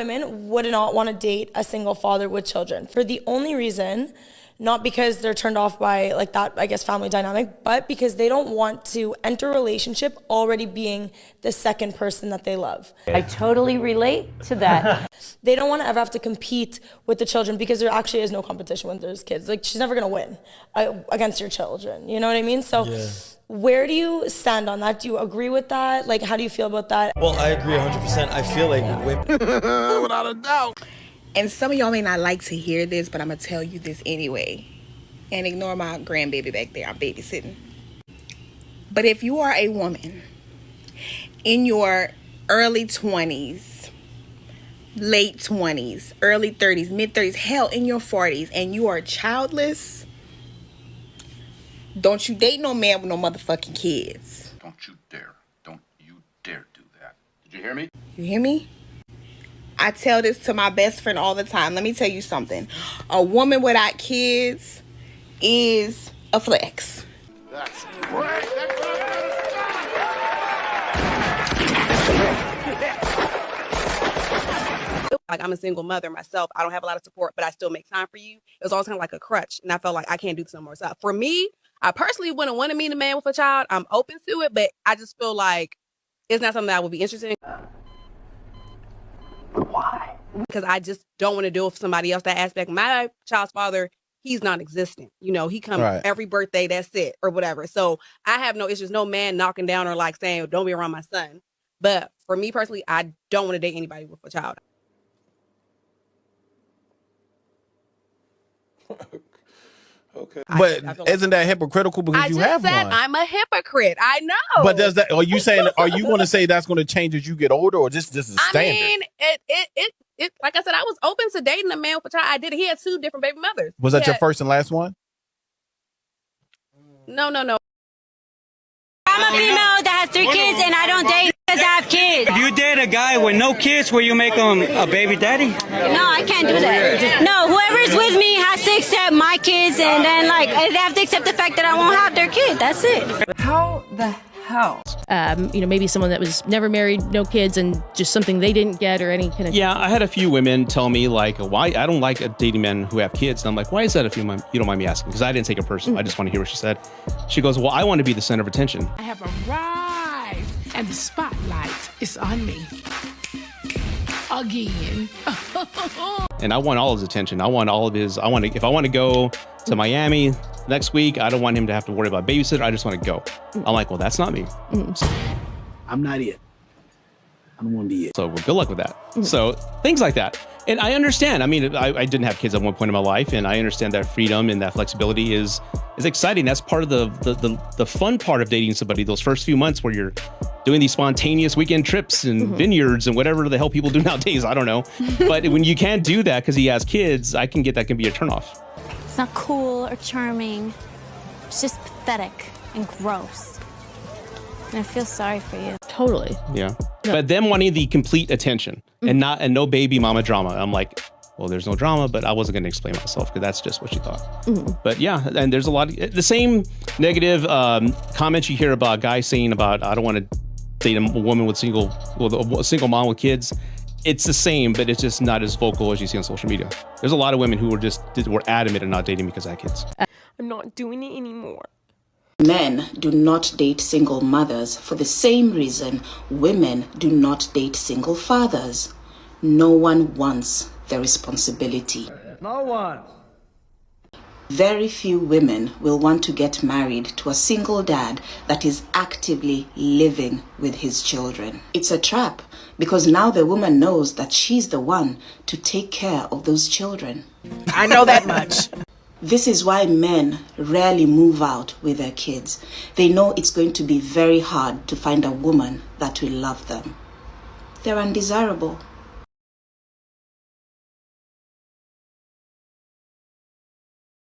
women would not want to date a single father with children for the only reason, not because they're turned off by like that, I guess, family dynamic, but because they don't want to enter a relationship already being the second person that they love. I totally relate to that. They don't want to ever have to compete with the children because there actually is no competition when there's kids. Like, she's never going to win against your children. You know what I mean? So where do you stand on that? Do you agree with that? Like, how do you feel about that? Well, I agree 100%. I feel like women... Without a doubt. And some of y'all may not like to hear this, but I'm going to tell you this anyway. And ignore my grandbaby back there. I'm babysitting. But if you are a woman in your early 20s, late 20s, early 30s, mid 30s, hell, in your 40s, and you are childless, don't you date no man with no motherfucking kids. Don't you dare. Don't you dare do that. Did you hear me? You hear me? I tell this to my best friend all the time. Let me tell you something. A woman without kids is a flex. That's great. That's what Like, I'm a single mother myself. I don't have a lot of support, but I still make time for you. It was always kind of like a crutch. And I felt like I can't do this no more. So for me, I personally wouldn't want to meet a man with a child. I'm open to it, but I just feel like it's not something that I would be interested in. Why? Because I just don't want to deal with somebody else, that aspect. My child's father, he's non-existent. You know, he comes every birthday, that's it, or whatever. So I have no issues, no man knocking down or like saying, don't be around my son. But for me personally, I don't want to date anybody with a child. Okay. But isn't that hypocritical because you have one? I just said I'm a hypocrite. I know. But does that, are you going to say that's going to change as you get older, or this is standard? I mean, it like I said, I was open to dating a man with a child. I did. He had 2 different baby mothers. Was that your first and last one? No. I'm a female that has 3 kids and I don't date because I have kids. If you date a guy with no kids, will you make him a baby daddy? No, I can't do that. No, whoever's with me has to accept my kids, and then like they have to accept the fact that I won't have their kid. That's it. How the hell? Maybe someone that was never married, no kids, and just something they didn't get or any kind of... Yeah, I had a few women tell me, like, why I don't like dating men who have kids. And I'm like, why is that, if you don't mind me asking? Because I didn't take it personal. I just want to hear what she said. She goes, well, I want to be the center of attention. I have arrived, and the spotlight is on me. Again. And I want all his attention. I want all of his... if I want to go to Miami next week, I don't want him to have to worry about babysitter. I just want to go. I'm like, well, that's not me. I'm not it. I don't want to be it. So well, good luck with that. So things like that. And I understand. I mean, I didn't have kids at one point in my life, and I understand that freedom and that flexibility is exciting. That's part of the fun part of dating somebody. Those first few months where you're doing these spontaneous weekend trips and vineyards and whatever the hell people do nowadays. I don't know. But when you can't do that because he has kids, I can get that can be a turnoff. It's not cool or charming. It's just pathetic and gross. And I feel sorry for you. Totally. Yeah. But them wanting the complete attention and no baby mama drama. I'm like, well, there's no drama, but I wasn't going to explain myself because that's just what she thought. But yeah, and there's a lot of the same negative comments you hear about guys saying about, I don't want to date a woman with a single mom with kids. It's the same, but it's just not as vocal as you see on social media. There's a lot of women who were adamant in not dating because I had kids. I'm not doing it anymore. Men do not date single mothers for the same reason women do not date single fathers. No one wants the responsibility. No one. Very few women will want to get married to a single dad that is actively living with his children. It's a trap because now the woman knows that she's the one to take care of those children. I know that much. This is why men rarely move out with their kids. They know it's going to be very hard to find a woman that will love them. They're undesirable.